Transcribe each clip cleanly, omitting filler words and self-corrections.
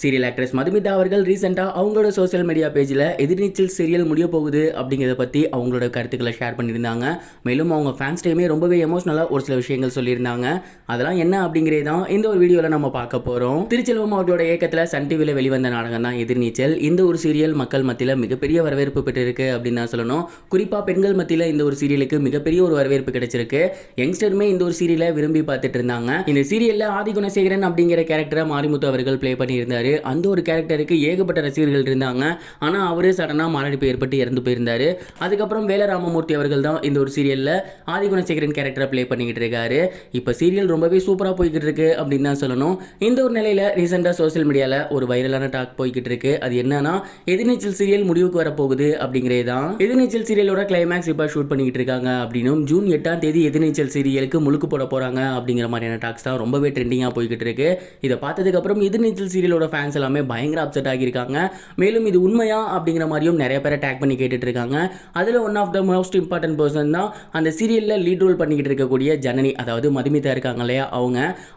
Serial actress Madhumitha அவர்கள் ரீசெண்டாக அவங்களோட சோஷியல் மீடியா பேஜில் எதிர்நீச்சல் சீரியல் முடிய போகுது அப்படிங்கிறத பற்றி அவங்களோட கருத்துக்களை ஷேர் பண்ணியிருந்தாங்க. மேலும் அவங்க ஃபேன்ஸ் டைமே ரொம்பவே எமோஷனலாக ஒரு சில விஷயங்கள் சொல்லியிருந்தாங்க. அதெல்லாம் என்ன அப்படிங்கிறது தான் இந்த ஒரு வீடியோவில் நம்ம பார்க்க போகிறோம். திருச்செல்வம் அவர்களோட இயக்கத்தில் சன் டிவியில் வெளிவந்த நாடகம் தான் எதிர்நீச்சல். இந்த ஒரு சீரியல் மக்கள் மத்தியில் மிகப்பெரிய வரவேற்பு பெற்றிருக்கு அப்படின்னு தான் சொல்லணும். குறிப்பாக பெண்கள் மத்தியில் இந்த ஒரு சீரியலுக்கு மிகப்பெரிய ஒரு வரவேற்பு கிடைச்சிருக்கு. யங்ஸ்டருமே இந்த ஒரு சீரியலை விரும்பி பார்த்துட்டு இருந்தாங்க. இந்த சீரியலில் ஆதிகுணசேகரன் அப்படிங்கிற கேரக்டரை மாரிமுத்து அவர்கள் ப்ளே பண்ணியிருந்தாரு. அந்த ஒரு கேரக்டருக்கு ஏகப்பட்ட ரசிகர்கள் இருந்தாங்க. ஆனால் அவரே சடனாக மாரடைப்பு ஏற்பட்டு இறந்து போயிருந்தாரு. அதுக்கப்புறம் வேல ராமமூர்த்தி அவர்கள் தான் இந்த ஒரு சீரியலில் ஆதிகுணசேகரன் கேரக்டரை ப்ளே பண்ணிக்கிட்டு இருக்காரு. இப்போ சீரியல் ரொம்பவே சூப்பராக போய்கிட்டு இருக்கு அப்படின்னு தான் சொல்லணும். இந்த ஒரு நிலையில் ரீசெண்டாக சோஷியல் மீடியாவில் ஒரு வைரலான டாக் போய்கிட்டு இருக்கு. அது என்னன்னா, எதிர்நீச்சல் சீரியல் முடிவுக்கு வரப்போகுது அப்படிங்கிறது தான். எதிர்நீச்சல் சீரியலோட கிளைமேக்ஸ் இப்போ ஷூட் பண்ணிக்கிட்டு இருக்காங்க அப்படின்னும் ஜூன் 8ஆம் தேதி எதிர்நீச்சல் சீரியலுக்கு முழுக்கு போட போகிறாங்க அப்படிங்கிற மாதிரியான டாக்ஸ் தான் ரொம்பவே ட்ரெண்டிங்காக போய்கிட்டு இருக்கு. இதை பார்த்ததுக்கப்புறம் எதிர்நீச்சல் சீரியலோட ஃபேன்ஸ் எல்லாமே பயங்கர அப்செட் ஆகியிருக்காங்க. மேலும் இது உண்மையா அப்படிங்கிற மாதிரியும் நிறைய பேரை டேக் பண்ணி கேட்டுட்டு இருக்காங்க. அதில் one of the most important person தான் அந்த சீரியலில் லீட் ரோல் பண்ணிக்கிட்டு இருக்கக்கூடிய ஜனனி, அதாவது மதுமிதா இருக்காங்க இல்லையா,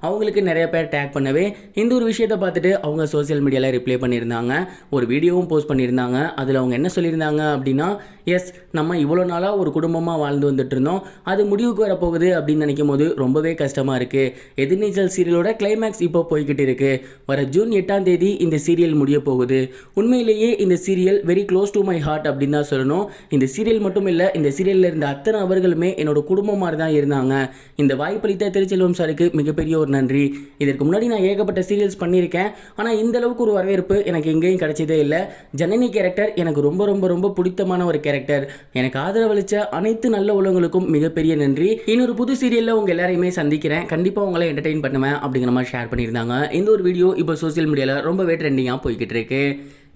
அவங்களுக்கு நிறைய பேர் டேக் பண்ணவே இந்த ஒரு விஷயத்தை பார்த்துட்டு அவங்க சோசியல் மீடியாவில் ரிப்ளை பண்ணியிருந்தாங்க. ஒரு வீடியோவும் போஸ்ட் பண்ணியிருந்தாங்க. அதில் அவங்க என்ன சொல்லியிருந்தாங்க அப்படின்னா, எஸ், நம்ம இவ்வளோ நாளாக ஒரு குடும்பமாக வாழ்ந்து வந்துட்டு இருந்தோம், அது முடிவுக்கு வரப்போகுது அப்படின்னு நினைக்கும் போது ரொம்பவே கஷ்டமாக இருக்குது. எதிர்நீச்சல் சீரியலோட கிளைமேக்ஸ் இப்போ போய்கிட்டு இருக்கு. வர ஜூன் 8ஆம் தேதி இந்த சீரியல் முடிய போகுது. உண்மையிலேயே இந்த serial very close to my heart அப்படின்னு தான் சொல்லணும். இந்த சீரியல் மட்டும் இல்லை, இந்த சீரியலில் இருந்த அத்தனை அவர்களுமே என்னோட குடும்பம் மாதிரி தான் இருந்தாங்க. இந்த வாய்ப்பளித்த திருச்செல்வம் சாருக்கு மிகப்பெரிய ஒரு நன்றி. இதற்கு முன்னாடி நான் ஏகப்பட்ட சீரியல்ஸ் பண்ணியிருக்கேன், ஆனால் இந்த அளவுக்கு ஒரு வரவேற்பு எனக்கு எங்கேயும் கிடைச்சதே இல்லை. ஜனனி கேரக்டர் எனக்கு ரொம்ப ரொம்ப ரொம்ப பிடித்தமான ஒரு கேரக்டர். எனக்கு ஆதரவளித்த அனைத்து நல்ல உள்ளவங்களுக்கும் மிகப்பெரிய நன்றி. இன்னொரு புது சீரியலில் உங்கள் எல்லாரையுமே சந்திக்கிறேன், கண்டிப்பாக உங்களை என்டர்டெயின் பண்ணுவேன் அப்படிங்கிற மாதிரி ஷேர் பண்ணியிருந்தாங்க. இந்த ஒரு வீடியோ இப்போ சோசியல் மீடியாவில் ரொம்பவே ட்ரெண்டிங்காக போய்கிட்டு இருக்கு.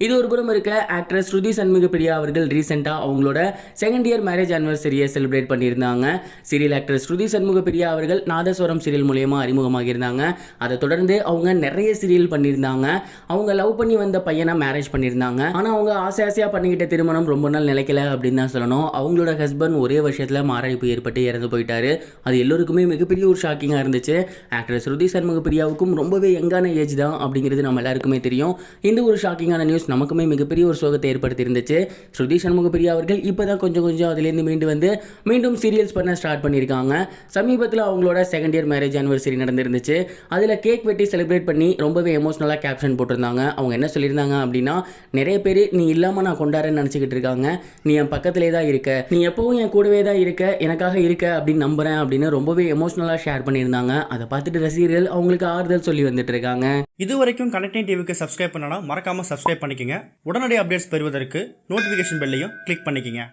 இது ஒரு புறம் இருக்க, ஆக்ட்ரஸ் ஸ்ருதி சண்முகப்பிரியா அவர்கள் ரீசெண்டாக அவங்களோட செகண்ட் இயர் மேரேஜ் ஆனிவர்சரியை செலிப்ரேட் பண்ணியிருந்தாங்க. சீரியல் ஆக்ட்ரஸ் ஸ்ருதி சண்முகப்பிரியா அவர்கள் நாதஸ்வரம் சீரியல் மூலயமா அறிமுகமாகியிருந்தாங்க. அதை தொடர்ந்து அவங்க நிறைய சீரியல் பண்ணியிருந்தாங்க. அவங்க லவ் பண்ணி வந்த பையனை மேரேஜ் பண்ணியிருந்தாங்க. ஆனால் அவங்க ஆசையாக பண்ணிக்கிட்ட திருமணம் ரொம்ப நாள் நிலைக்கல அப்படின்னு தான் சொல்லணும். அவங்களோட ஹஸ்பண்ட் ஒரே வருஷத்தில் மாரடைப்பு ஏற்பட்டு இறந்து போயிட்டாரு. அது எல்லோருக்குமே மிகப்பெரிய ஒரு ஷாக்கிங்காக இருந்துச்சு. ஆக்ட்ரஸ் ஸ்ருதி சண்முகப்பிரியாவுக்கும் ரொம்பவே யங்கான ஏஜ் தான் அப்படிங்கிறது நம்ம எல்லாருக்குமே தெரியும். இந்த ஒரு ஷாக்கிங்கான நியூஸ் நமக்குமே மிகப்பெரிய ஒரு சோகத்தை ஏற்படுத்தி இருந்துச்சு. ஸ்ருதி சண்முகப்பிரியா அவர்கள் இப்போதான் கொஞ்சம் அதிலிருந்து மீண்டு வந்து மீண்டும் சீரியல்ஸ் பண்ண ஸ்டார்ட் பண்ணியிருக்காங்க. சமீபத்தில் அவங்களோட செகண்ட் இயர் மேரேஜ் ஆனிவர்சரி நடந்திருந்துச்சு. அதில் கேக் வெட்டி செலிப்ரேட் பண்ணி ரொம்பவே எமோஷனலாக கேப்ஷன் போட்டிருந்தாங்க. அவங்க என்ன சொல்லியிருந்தாங்க அப்படின்னா, நிறைய பேர் நீ இல்லாமல் நான் கொண்டாடுறேன்னு நினச்சிக்கிட்டு இருக்காங்க, நீ என் பக்கத்திலே தான் இருக்க, நீ எப்பவும் என் கூடவே தான் இருக்க, எனக்காக இருக்க அப்படின்னு நம்புறேன் அப்படின்னு ரொம்பவே எமோஷனலாக ஷேர் பண்ணியிருந்தாங்க. அதை பார்த்துட்டு ரசிகர்கள் அவங்களுக்கு ஆறுதல் சொல்லி வந்துட்டு இருக்காங்க. இது வரைக்கும் கனெக்டிங் டிவிக்கு சப்ஸ்கிரைப் பண்ணனா மறக்காம சப்ஸ்கிரைப் பண்ணிக்கங்க. உடனடி அப்டேட்ஸ் பெறுவதற்கு நோட்டிஃபிகேஷன் பெல்லையும் கிளிக் பண்ணிக்கங்க.